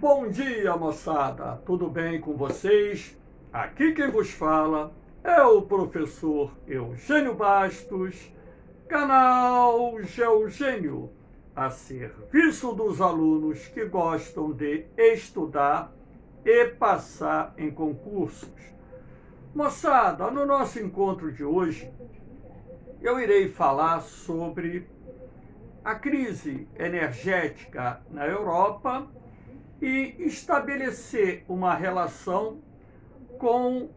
Bom dia, moçada! Tudo bem com vocês? Aqui quem vos fala é o professor Eugênio Bastos, canal Geogênio, a serviço dos alunos que gostam de estudar e passar em concursos. Moçada, no nosso encontro de hoje, eu irei falar sobre a crise energética na Europa e estabelecer uma relação com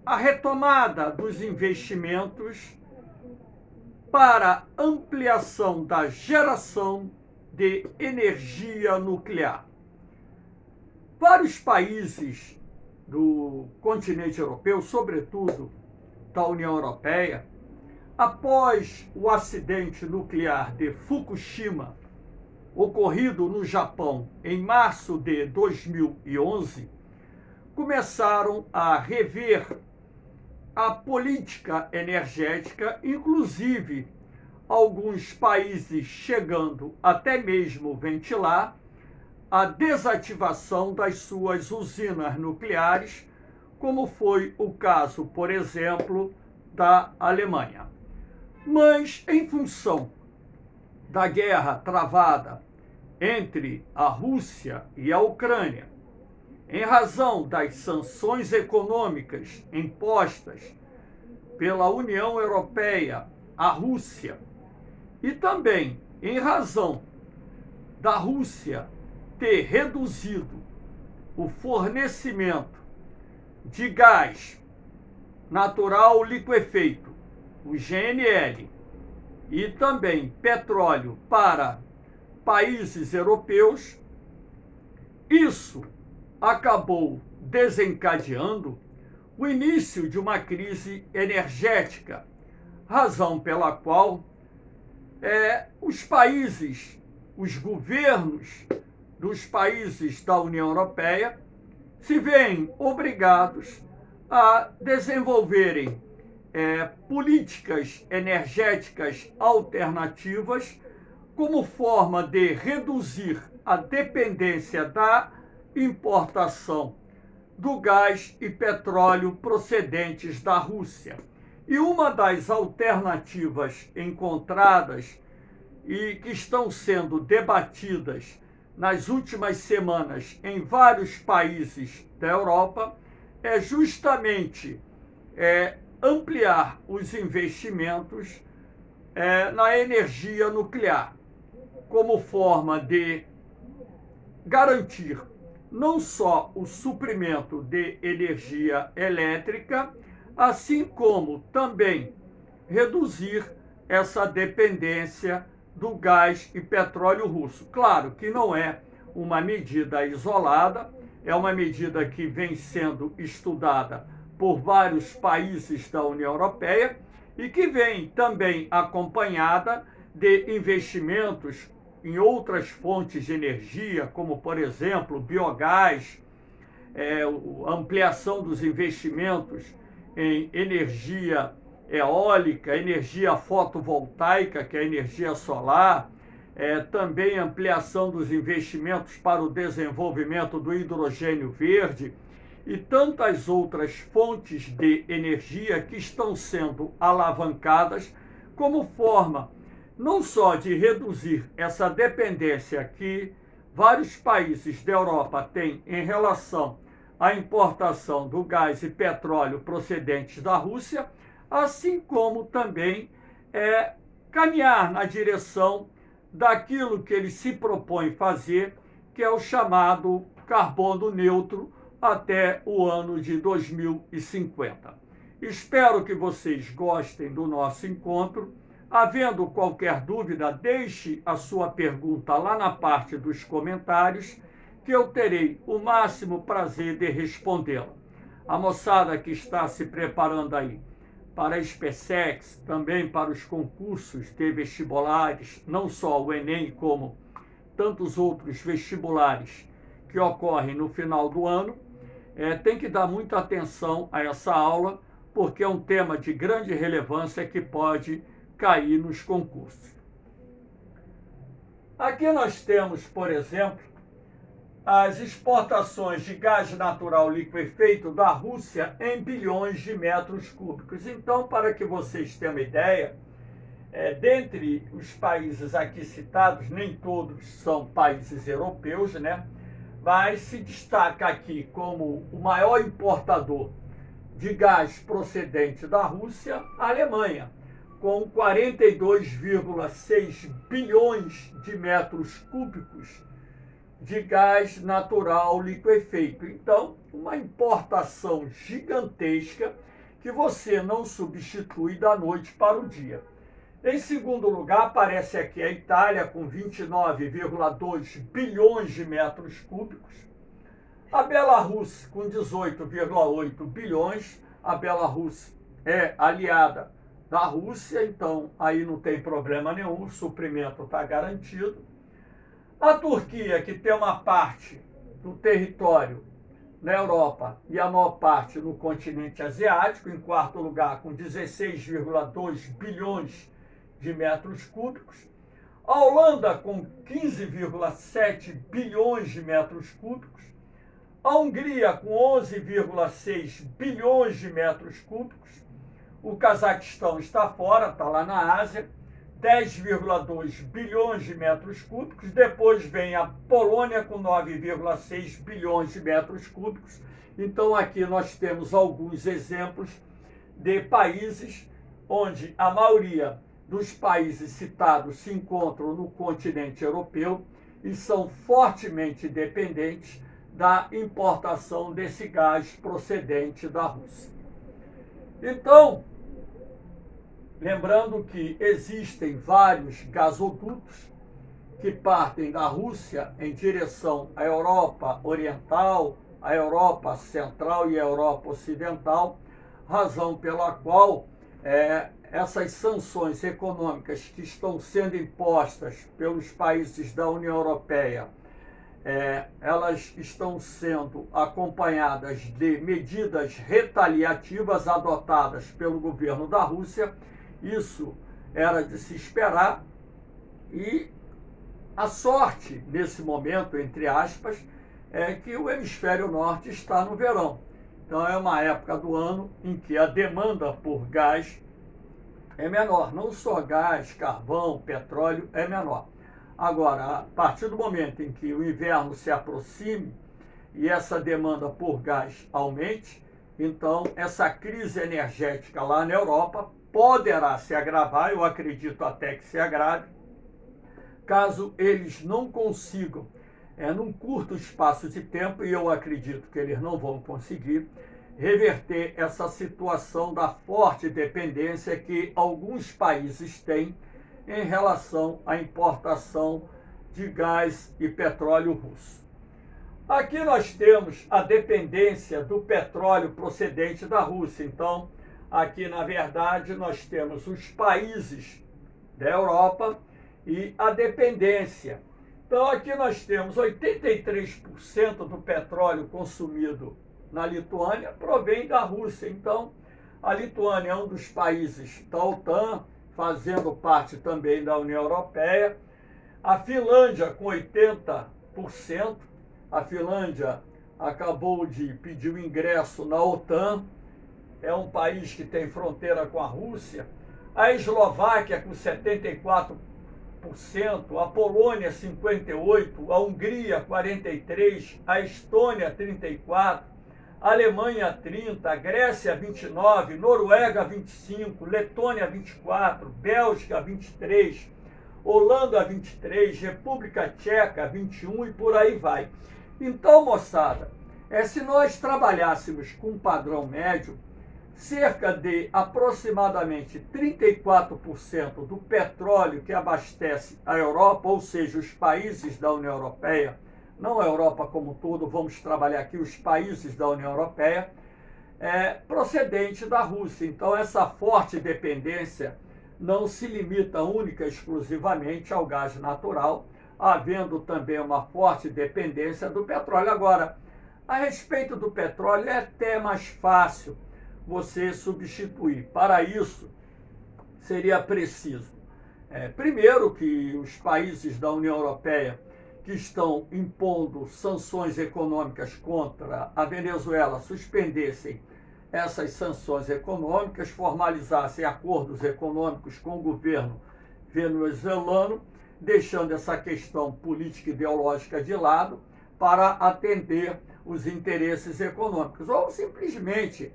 a retomada dos investimentos para ampliação da geração de energia nuclear. Vários países do continente europeu, sobretudo da União Europeia, após o acidente nuclear de Fukushima, ocorrido no Japão em março de 2011, começaram a rever a política energética, inclusive alguns países chegando até mesmo ventilar a desativação das suas usinas nucleares, como foi o caso, por exemplo, da Alemanha. Mas, em função da guerra travada entre a Rússia e a Ucrânia, em razão das sanções econômicas impostas pela União Europeia à Rússia, e também em razão da Rússia ter reduzido o fornecimento de gás natural liquefeito, o GNL, e também petróleo para países europeus, isso acabou desencadeando o início de uma crise energética, razão pela qual os países, os governos dos países da União Europeia se veem obrigados a desenvolverem políticas energéticas alternativas como forma de reduzir a dependência da importação do gás e petróleo procedentes da Rússia. E uma das alternativas encontradas e que estão sendo debatidas nas últimas semanas em vários países da Europa é justamente ampliar os investimentos na energia nuclear, como forma de garantir não só o suprimento de energia elétrica, assim como também reduzir essa dependência do gás e petróleo russo. Claro que não é uma medida isolada, é uma medida que vem sendo estudada por vários países da União Europeia e que vem também acompanhada de investimentos em outras fontes de energia, como, por exemplo, biogás, a ampliação dos investimentos em energia eólica, energia fotovoltaica, que é a energia solar, também ampliação dos investimentos para o desenvolvimento do hidrogênio verde e tantas outras fontes de energia que estão sendo alavancadas como forma não só de reduzir essa dependência que vários países da Europa têm em relação à importação do gás e petróleo procedentes da Rússia, assim como também caminhar na direção daquilo que ele se propõe fazer, que é o chamado carbono neutro até o ano de 2050. Espero que vocês gostem do nosso encontro. Havendo qualquer dúvida, deixe a sua pergunta lá na parte dos comentários, que eu terei o máximo prazer de respondê-la. A moçada que está se preparando aí para a SpaceX, também para os concursos de vestibulares, não só o Enem, como tantos outros vestibulares que ocorrem no final do ano, tem que dar muita atenção a essa aula, porque é um tema de grande relevância que pode cair nos concursos. Aqui nós temos, por exemplo, as exportações de gás natural liquefeito da Rússia em bilhões de metros cúbicos. Então, para que vocês tenham uma ideia, dentre os países aqui citados, nem todos são países europeus, né? Mas se destaca aqui como o maior importador de gás procedente da Rússia, a Alemanha, com 42,6 bilhões de metros cúbicos de gás natural liquefeito. Então, uma importação gigantesca que você não substitui da noite para o dia. Em segundo lugar, aparece aqui a Itália com 29,2 bilhões de metros cúbicos. A Belarus com 18,8 bilhões. A Belarus é aliada da Rússia, então aí não tem problema nenhum, o suprimento está garantido. A Turquia, que tem uma parte do território na Europa e a maior parte no continente asiático, em quarto lugar com 16,2 bilhões de metros cúbicos. A Holanda com 15,7 bilhões de metros cúbicos. A Hungria com 11,6 bilhões de metros cúbicos. O Cazaquistão está fora, está lá na Ásia, 10,2 bilhões de metros cúbicos. Depois vem a Polônia com 9,6 bilhões de metros cúbicos. Então aqui nós temos alguns exemplos de países onde a maioria dos países citados se encontram no continente europeu e são fortemente dependentes da importação desse gás procedente da Rússia. Então, lembrando que existem vários gasodutos que partem da Rússia em direção à Europa Oriental, à Europa Central e à Europa Ocidental, razão pela qual essas sanções econômicas que estão sendo impostas pelos países da União Europeia, elas estão sendo acompanhadas de medidas retaliativas adotadas pelo governo da Rússia. Isso era de se esperar e a sorte nesse momento, entre aspas, é que o hemisfério norte está no verão. Então é uma época do ano em que a demanda por gás é menor, não só gás, carvão, petróleo é menor. Agora, a partir do momento em que o inverno se aproxime e essa demanda por gás aumente, então essa crise energética lá na Europa poderá se agravar, eu acredito até que se agrave, caso eles não consigam, num curto espaço de tempo, e eu acredito que eles não vão conseguir, reverter essa situação da forte dependência que alguns países têm em relação à importação de gás e petróleo russo. Aqui nós temos a dependência do petróleo procedente da Rússia. Então, aqui na verdade nós temos os países da Europa e a dependência. Então, aqui nós temos 83% do petróleo consumido na Lituânia provém da Rússia. Então, a Lituânia é um dos países da OTAN, fazendo parte também da União Europeia. A Finlândia com 80%. A Finlândia acabou de pedir o ingresso na OTAN. É um país que tem fronteira com a Rússia. A Eslováquia com 74%. A Polônia 58%. A Hungria 43%. A Estônia 34%. A Alemanha 30%, a Grécia 29%, Noruega 25%, Letônia 24%, Bélgica 23%, Holanda 23%, República Tcheca 21% e por aí vai. Então, moçada, se nós trabalhássemos com um padrão médio, cerca de aproximadamente 34% do petróleo que abastece a Europa, ou seja, os países da União Europeia, não a Europa como um todo, vamos trabalhar aqui os países da União Europeia, procedente da Rússia. Então, essa forte dependência não se limita única e exclusivamente ao gás natural, havendo também uma forte dependência do petróleo. Agora, a respeito do petróleo, é até mais fácil você substituir. Para isso, seria preciso, primeiro, que os países da União Europeia que estão impondo sanções econômicas contra a Venezuela suspendessem essas sanções econômicas, formalizassem acordos econômicos com o governo venezuelano, deixando essa questão política e ideológica de lado para atender os interesses econômicos, ou simplesmente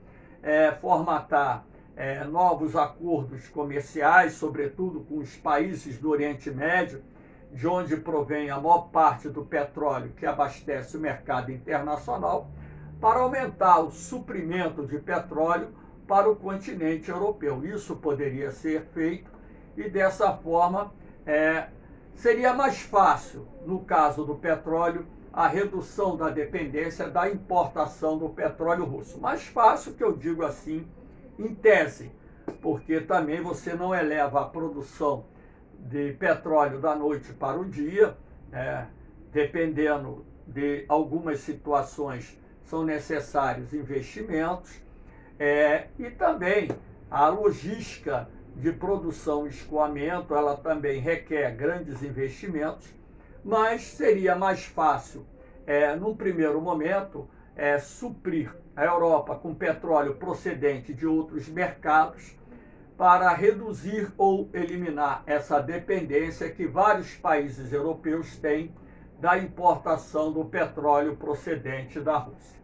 formatar novos acordos comerciais, sobretudo com os países do Oriente Médio, de onde provém a maior parte do petróleo que abastece o mercado internacional, para aumentar o suprimento de petróleo para o continente europeu. Isso poderia ser feito e, dessa forma, seria mais fácil, no caso do petróleo, a redução da dependência da importação do petróleo russo. Mais fácil, que eu digo assim, em tese, porque também você não eleva a produção de petróleo da noite para o dia, dependendo de algumas situações, são necessários investimentos, e também a logística de produção e escoamento, ela também requer grandes investimentos, mas seria mais fácil, num primeiro momento, suprir a Europa com petróleo procedente de outros mercados, para reduzir ou eliminar essa dependência que vários países europeus têm da importação do petróleo procedente da Rússia.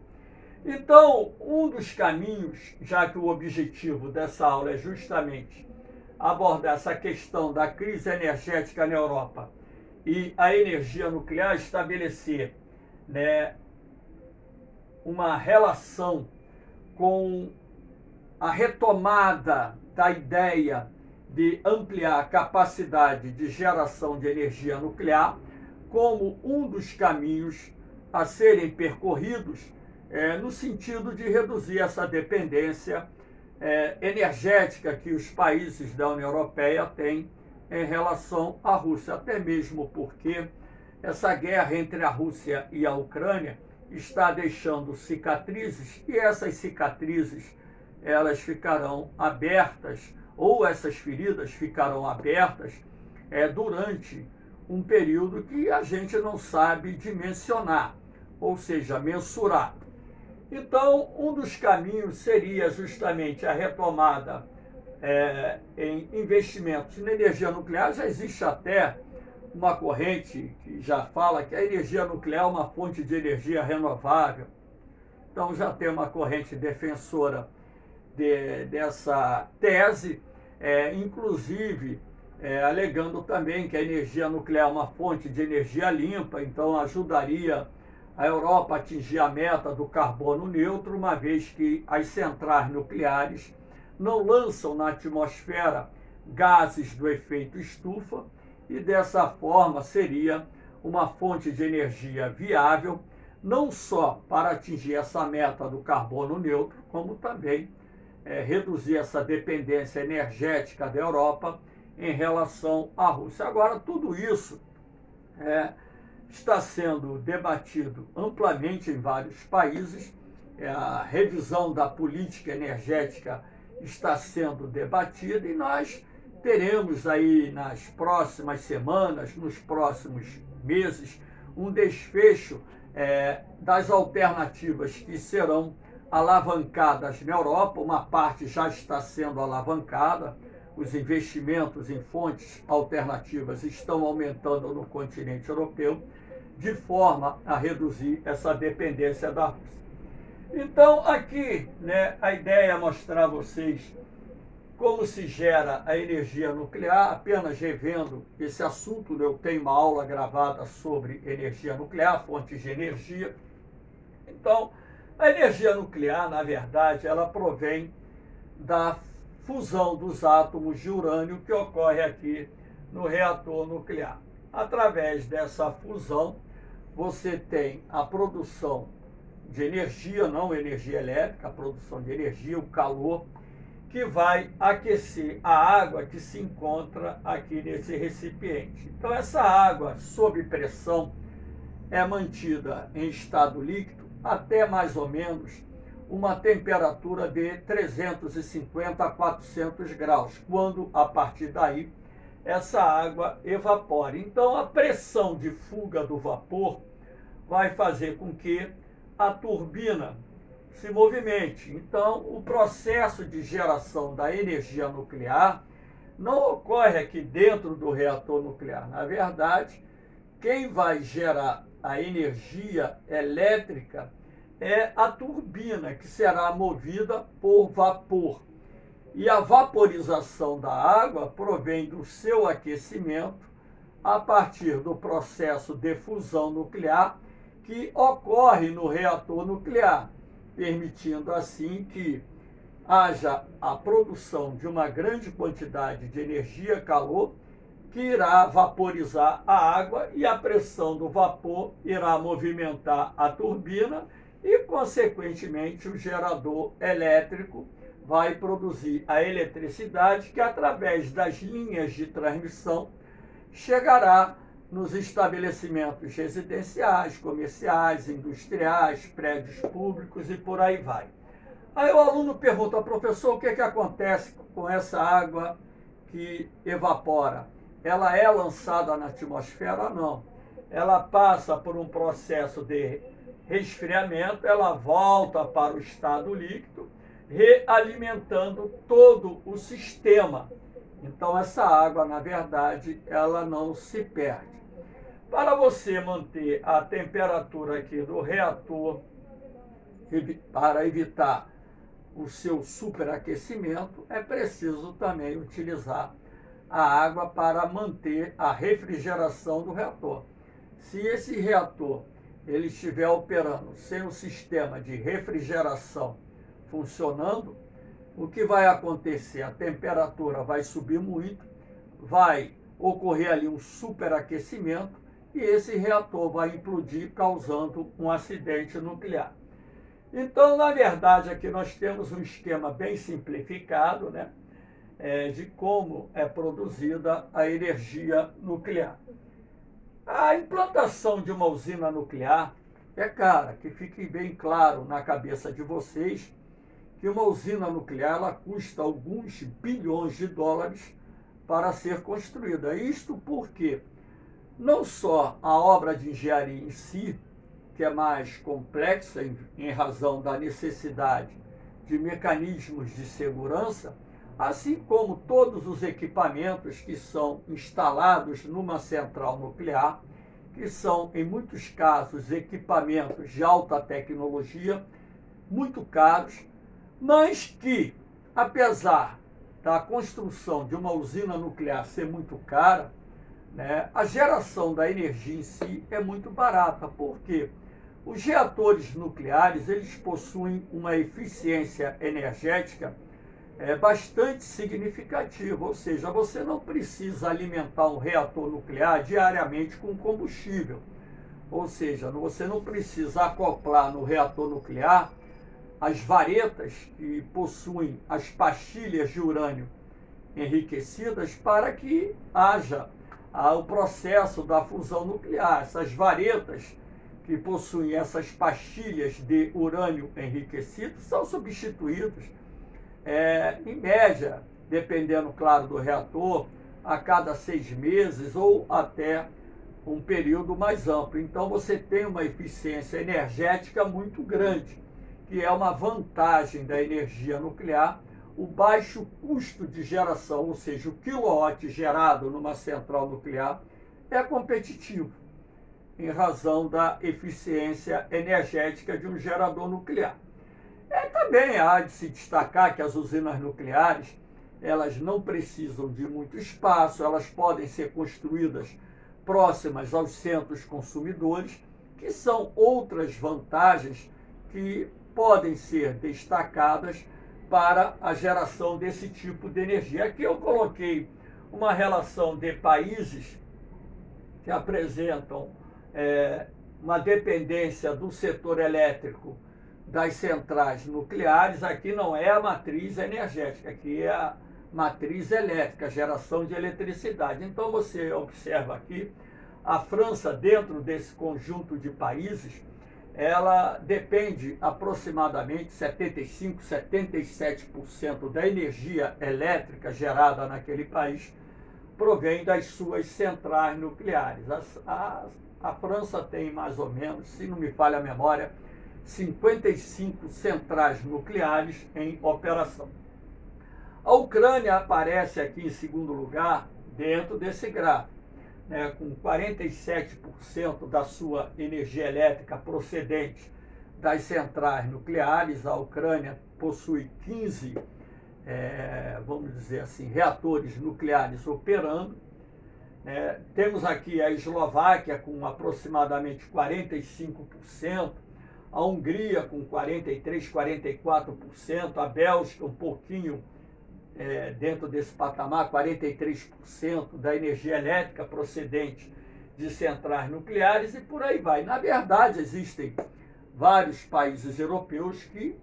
Então, um dos caminhos, já que o objetivo dessa aula é justamente abordar essa questão da crise energética na Europa e a energia nuclear, estabelecer, uma relação com a retomada da ideia de ampliar a capacidade de geração de energia nuclear como um dos caminhos a serem percorridos no sentido de reduzir essa dependência energética que os países da União Europeia têm em relação à Rússia, até mesmo porque essa guerra entre a Rússia e a Ucrânia está deixando cicatrizes, e essas cicatrizes elas ficarão abertas, ou essas feridas ficarão abertas durante um período que a gente não sabe dimensionar, ou seja, mensurar. Então, um dos caminhos seria justamente a retomada em investimentos na energia nuclear. Já existe até uma corrente que já fala que a energia nuclear é uma fonte de energia renovável. Então, já tem uma corrente defensora dessa tese, inclusive alegando também que a energia nuclear é uma fonte de energia limpa, então ajudaria a Europa a atingir a meta do carbono neutro, uma vez que as centrais nucleares não lançam na atmosfera gases do efeito estufa, e dessa forma seria uma fonte de energia viável, não só para atingir essa meta do carbono neutro, como também reduzir essa dependência energética da Europa em relação à Rússia. Agora, tudo isso está sendo debatido amplamente em vários países, a revisão da política energética está sendo debatida, e nós teremos aí nas próximas semanas, nos próximos meses, um desfecho das alternativas que serão alavancadas na Europa. Uma parte já está sendo alavancada, os investimentos em fontes alternativas estão aumentando no continente europeu, de forma a reduzir essa dependência da Rússia. Então, aqui, a ideia é mostrar a vocês como se gera a energia nuclear, apenas revendo esse assunto. Eu tenho uma aula gravada sobre energia nuclear, fontes de energia. Então, a energia nuclear, na verdade, ela provém da fusão dos átomos de urânio que ocorre aqui no reator nuclear. Através dessa fusão, você tem a produção de energia, não energia elétrica, a produção de energia, o calor, que vai aquecer a água que se encontra aqui nesse recipiente. Então, essa água sob pressão é mantida em estado líquido até mais ou menos uma temperatura de 350 a 400 graus, quando, a partir daí, essa água evapore. Então, a pressão de fuga do vapor vai fazer com que a turbina se movimente. Então, o processo de geração da energia nuclear não ocorre aqui dentro do reator nuclear. Na verdade, quem vai gerar a energia elétrica é a turbina, que será movida por vapor. E a vaporização da água provém do seu aquecimento a partir do processo de fusão nuclear que ocorre no reator nuclear, permitindo assim que haja a produção de uma grande quantidade de energia calor que irá vaporizar a água e a pressão do vapor irá movimentar a turbina e, consequentemente, o gerador elétrico vai produzir a eletricidade que, através das linhas de transmissão, chegará nos estabelecimentos residenciais, comerciais, industriais, prédios públicos e por aí vai. Aí o aluno pergunta, professor, o que acontece com essa água que evapora? Ela é lançada na atmosfera? Não. Ela passa por um processo de resfriamento, ela volta para o estado líquido, realimentando todo o sistema. Então, essa água, na verdade, ela não se perde. Para você manter a temperatura aqui do reator, para evitar o seu superaquecimento, é preciso também utilizar a água para manter a refrigeração do reator. Se esse reator ele estiver operando sem o sistema de refrigeração funcionando, o que vai acontecer? A temperatura vai subir muito, vai ocorrer ali um superaquecimento e esse reator vai implodir, causando um acidente nuclear. Então, na verdade, aqui nós temos um esquema bem simplificado, né, de como é produzida a energia nuclear. A implantação de uma usina nuclear é cara, que fique bem claro na cabeça de vocês que uma usina nuclear ela custa alguns bilhões de dólares para ser construída. Isto porque não só a obra de engenharia em si, que é mais complexa em razão da necessidade de mecanismos de segurança, assim como todos os equipamentos que são instalados numa central nuclear, que são, em muitos casos, equipamentos de alta tecnologia, muito caros, mas que, apesar da construção de uma usina nuclear ser muito cara, né, a geração da energia em si é muito barata, porque os reatores nucleares eles possuem uma eficiência energética bastante significativa, ou seja, você não precisa alimentar um reator nuclear diariamente com combustível, ou seja, você não precisa acoplar no reator nuclear as varetas que possuem as pastilhas de urânio enriquecidas para que haja o processo da fusão nuclear. Essas varetas que possuem essas pastilhas de urânio enriquecido são substituídas, em média, dependendo, claro, do reator, a cada 6 meses ou até um período mais amplo. Então, você tem uma eficiência energética muito grande, que é uma vantagem da energia nuclear, o baixo custo de geração, ou seja, o quilowatt gerado numa central nuclear, é competitivo, em razão da eficiência energética de um gerador nuclear. Também há de se destacar que as usinas nucleares, elas não precisam de muito espaço, elas podem ser construídas próximas aos centros consumidores, que são outras vantagens que podem ser destacadas para a geração desse tipo de energia. Aqui eu coloquei uma relação de países que apresentam uma dependência do setor elétrico das centrais nucleares. Aqui não é a matriz energética, aqui é a matriz elétrica, a geração de eletricidade. Então você observa aqui, a França, dentro desse conjunto de países, ela depende aproximadamente 75, 77% da energia elétrica gerada naquele país provém das suas centrais nucleares. A França tem mais ou menos, se não me falha a memória, 55 centrais nucleares em operação. A Ucrânia aparece aqui em segundo lugar dentro desse gráfico, né, com 47% da sua energia elétrica procedente das centrais nucleares. A Ucrânia possui 15, vamos dizer assim, reatores nucleares operando. Temos aqui a Eslováquia com aproximadamente 45%, a Hungria com 43%, 44%, a Bélgica um pouquinho dentro desse patamar, 43% da energia elétrica procedente de centrais nucleares e por aí vai. Na verdade, existem vários países europeus que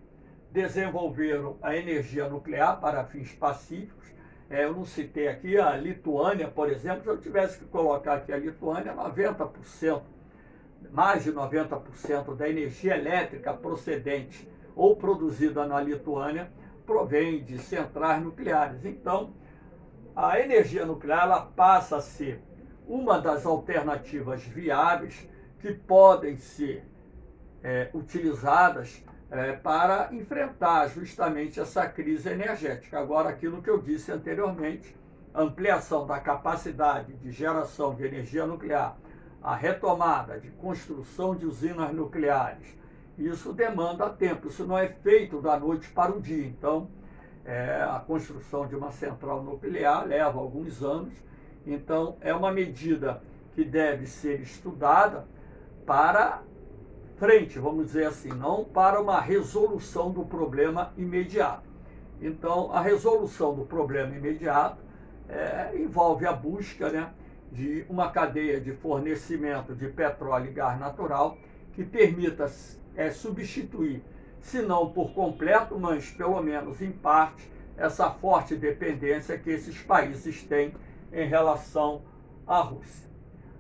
desenvolveram a energia nuclear para fins pacíficos. Eu não citei aqui a Lituânia, por exemplo. Se eu tivesse que colocar aqui a Lituânia, 90%, mais de 90% da energia elétrica procedente ou produzida na Lituânia provém de centrais nucleares. Então, a energia nuclear ela passa a ser uma das alternativas viáveis que podem ser utilizadas para enfrentar justamente essa crise energética. Agora, aquilo que eu disse anteriormente, a ampliação da capacidade de geração de energia nuclear, a retomada de construção de usinas nucleares, isso demanda tempo, isso não é feito da noite para o dia. Então, a construção de uma central nuclear leva alguns anos. Então, é uma medida que deve ser estudada para frente, vamos dizer assim, não para uma resolução do problema imediato. Então, a resolução do problema imediato envolve a busca, né, de uma cadeia de fornecimento de petróleo e gás natural que permita substituir, se não por completo, mas pelo menos em parte, essa forte dependência que esses países têm em relação à Rússia.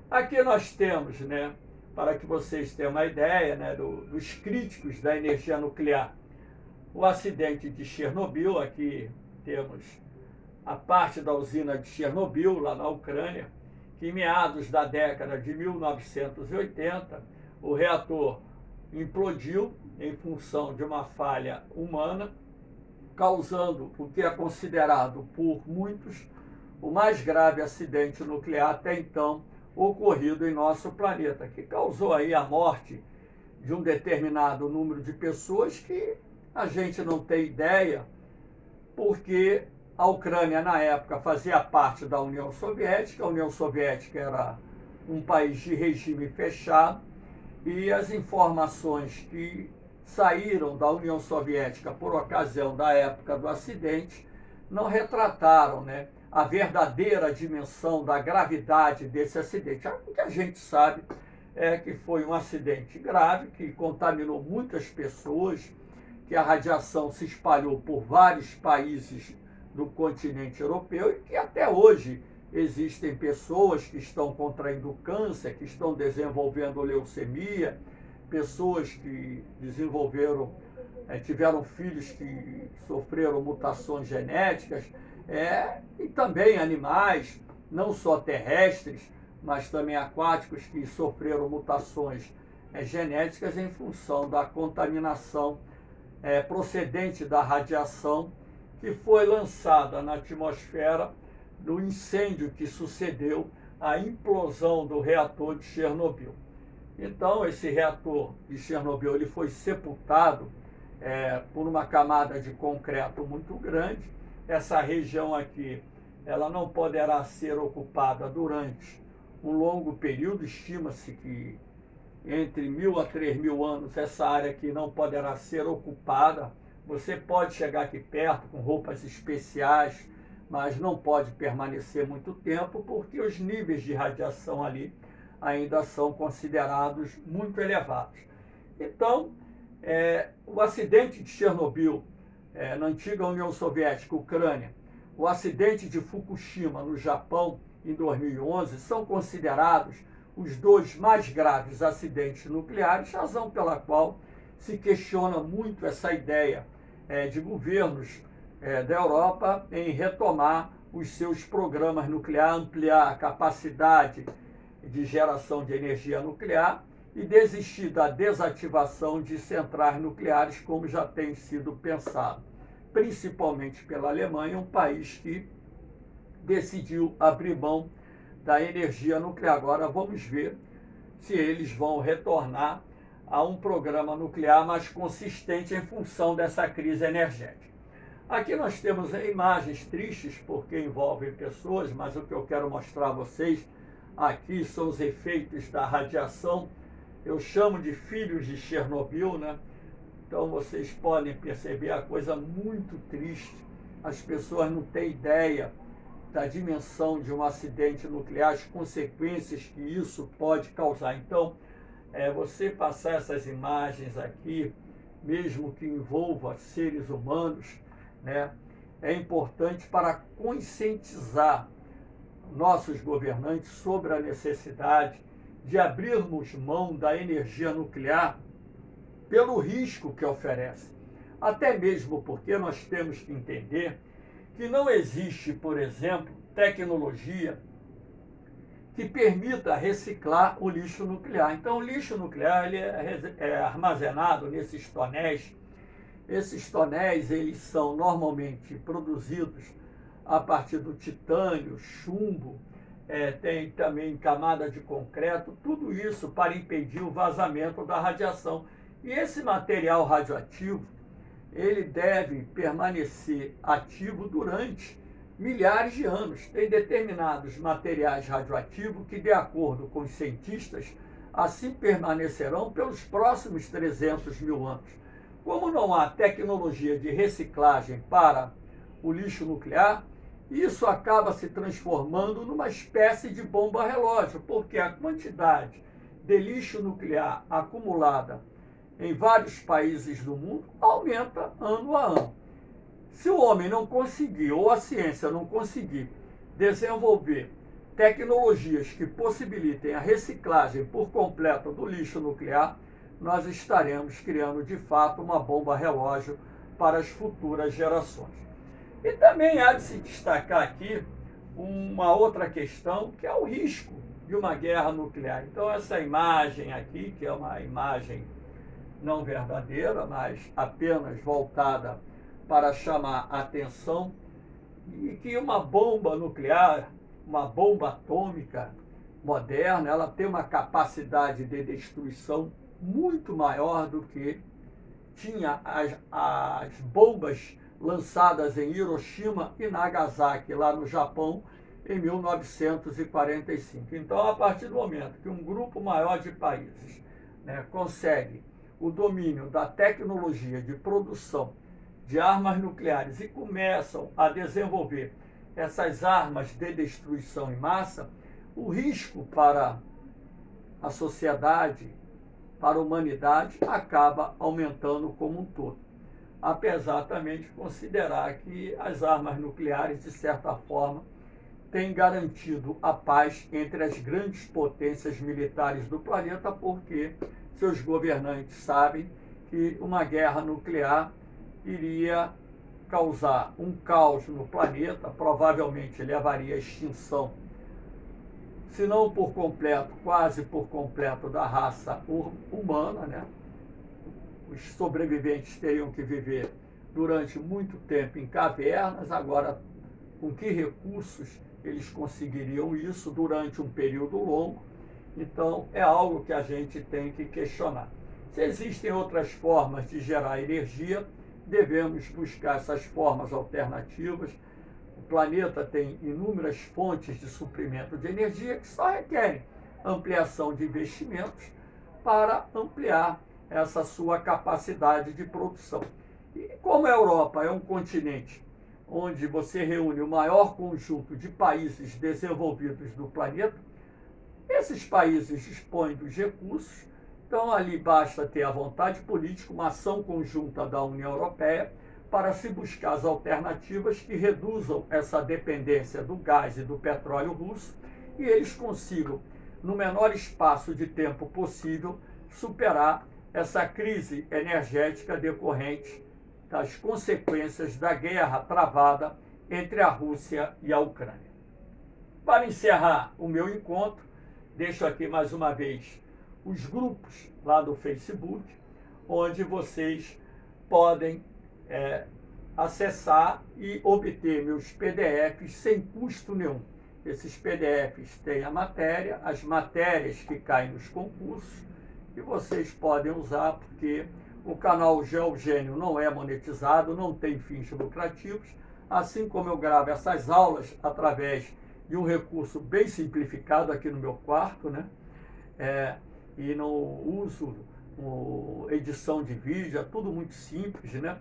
Aqui nós temos, né, para que vocês tenham uma ideia, né, dos críticos da energia nuclear, o acidente de Chernobyl. Aqui temos a parte da usina de Chernobyl, lá na Ucrânia, que em meados da década de 1980, o reator implodiu em função de uma falha humana, causando o que é considerado por muitos o mais grave acidente nuclear até então ocorrido em nosso planeta, que causou aí a morte de um determinado número de pessoas que a gente não tem ideia, porque a Ucrânia na época fazia parte da União Soviética. A União Soviética era um país de regime fechado, e as informações que saíram da União Soviética por ocasião da época do acidente não retrataram, né, a verdadeira dimensão da gravidade desse acidente. O que a gente sabe é que foi um acidente grave, que contaminou muitas pessoas, que a radiação se espalhou por vários países do continente europeu e que até hoje existem pessoas que estão contraindo câncer, que estão desenvolvendo leucemia, pessoas que tiveram filhos que sofreram mutações genéticas, e também animais, não só terrestres, mas também aquáticos, que sofreram mutações genéticas em função da contaminação procedente da radiação que foi lançada na atmosfera no incêndio que sucedeu à implosão do reator de Chernobyl. Então, esse reator de Chernobyl ele foi sepultado por uma camada de concreto muito grande. Essa região aqui ela não poderá ser ocupada durante um longo período. Estima-se que entre 1.000 a 3.000 anos essa área aqui não poderá ser ocupada. Você pode chegar aqui perto com roupas especiais, mas não pode permanecer muito tempo, porque os níveis de radiação ali ainda são considerados muito elevados. Então, o acidente de Chernobyl, na antiga União Soviética, Ucrânia, o acidente de Fukushima, no Japão, em 2011, são considerados os dois mais graves acidentes nucleares, razão pela qual se questiona muito essa ideia de governos da Europa em retomar os seus programas nucleares, ampliar a capacidade de geração de energia nuclear e desistir da desativação de centrais nucleares, como já tem sido pensado, principalmente pela Alemanha, um país que decidiu abrir mão da energia nuclear. Agora vamos ver se eles vão retornar a um programa nuclear mais consistente em função dessa crise energética. Aqui nós temos imagens tristes porque envolvem pessoas, mas o que eu quero mostrar a vocês aqui são os efeitos da radiação. Eu chamo de filhos de Chernobyl, né? Então vocês podem perceber a coisa muito triste. As pessoas não têm ideia da dimensão de um acidente nuclear, as consequências que isso pode causar. Então, você passar essas imagens aqui, mesmo que envolva seres humanos, né, é importante para conscientizar nossos governantes sobre a necessidade de abrirmos mão da energia nuclear pelo risco que oferece. Até mesmo porque nós temos que entender que não existe, por exemplo, tecnologia que permita reciclar o lixo nuclear. Então, o lixo nuclear ele é armazenado nesses tonéis. Esses tonéis eles são normalmente produzidos a partir do titânio, chumbo, tem também camada de concreto, tudo isso para impedir o vazamento da radiação. E esse material radioativo, ele deve permanecer ativo durante milhares de anos. Tem determinados materiais radioativos que, de acordo com os cientistas, assim permanecerão pelos próximos 300 mil anos. Como não há tecnologia de reciclagem para o lixo nuclear, isso acaba se transformando numa espécie de bomba relógio, porque a quantidade de lixo nuclear acumulada em vários países do mundo aumenta ano a ano. Se o homem não conseguir, ou a ciência não conseguir, desenvolver tecnologias que possibilitem a reciclagem por completo do lixo nuclear, nós estaremos criando de fato uma bomba relógio para as futuras gerações. E também há de se destacar aqui uma outra questão, que é o risco de uma guerra nuclear. Então essa imagem aqui, que é uma imagem não verdadeira, mas apenas voltada para chamar a atenção, e que uma bomba nuclear, uma bomba atômica moderna, ela tem uma capacidade de destruição muito maior do que tinha as bombas lançadas em Hiroshima e Nagasaki, lá no Japão, em 1945. Então, a partir do momento que um grupo maior de países, né, consegue o domínio da tecnologia de produção de armas nucleares e começam a desenvolver essas armas de destruição em massa, o risco para a sociedade, para a humanidade, acaba aumentando como um todo. Apesar também de considerar que as armas nucleares, de certa forma, têm garantido a paz entre as grandes potências militares do planeta, porque seus governantes sabem que uma guerra nuclear iria causar um caos no planeta, provavelmente levaria à extinção, se não por completo, quase por completo, da raça humana, né? Os sobreviventes teriam que viver durante muito tempo em cavernas. Agora, com que recursos eles conseguiriam isso durante um período longo? Então, é algo que a gente tem que questionar. Se existem outras formas de gerar energia, devemos buscar essas formas alternativas. O planeta tem inúmeras fontes de suprimento de energia que só requerem ampliação de investimentos para ampliar essa sua capacidade de produção. E como a Europa é um continente onde você reúne o maior conjunto de países desenvolvidos do planeta, esses países dispõem dos recursos, então ali basta ter a vontade política, uma ação conjunta da União Europeia para se buscar as alternativas que reduzam essa dependência do gás e do petróleo russo e eles consigam, no menor espaço de tempo possível, superar essa crise energética decorrente das consequências da guerra travada entre a Rússia e a Ucrânia. Para encerrar o meu encontro, deixo aqui mais uma vez os grupos lá do Facebook, onde vocês podem acessar e obter meus PDFs sem custo nenhum. Esses PDFs têm a matéria, as matérias que caem nos concursos, e vocês podem usar porque o canal GeoGênio não é monetizado, não tem fins lucrativos, assim como eu gravo essas aulas através de um recurso bem simplificado aqui no meu quarto, né? E não uso edição de vídeo, é tudo muito simples, né?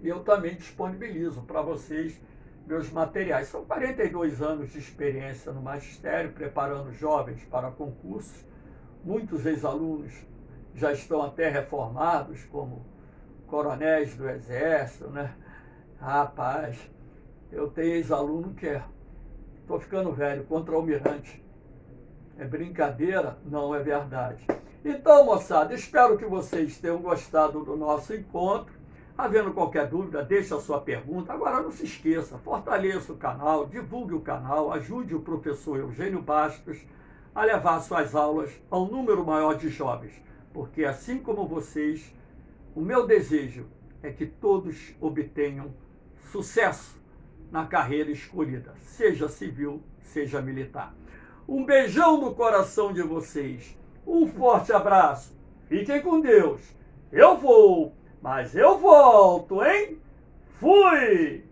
E eu também disponibilizo para vocês meus materiais. São 42 anos de experiência no magistério, preparando jovens para concursos. Muitos ex-alunos já estão até reformados, como coronéis do Exército, né? Rapaz, eu tenho ex-aluno que estou ficando velho, contra-almirante. É brincadeira? Não, é verdade. Então, moçada, espero que vocês tenham gostado do nosso encontro. Havendo qualquer dúvida, deixe a sua pergunta. Agora, não se esqueça, fortaleça o canal, divulgue o canal, ajude o professor Eugênio Bastos a levar suas aulas a um número maior de jovens. Porque, assim como vocês, o meu desejo é que todos obtenham sucesso na carreira escolhida, seja civil, seja militar. Um beijão no coração de vocês, um forte abraço, fiquem com Deus. Eu vou, mas eu volto, hein? Fui!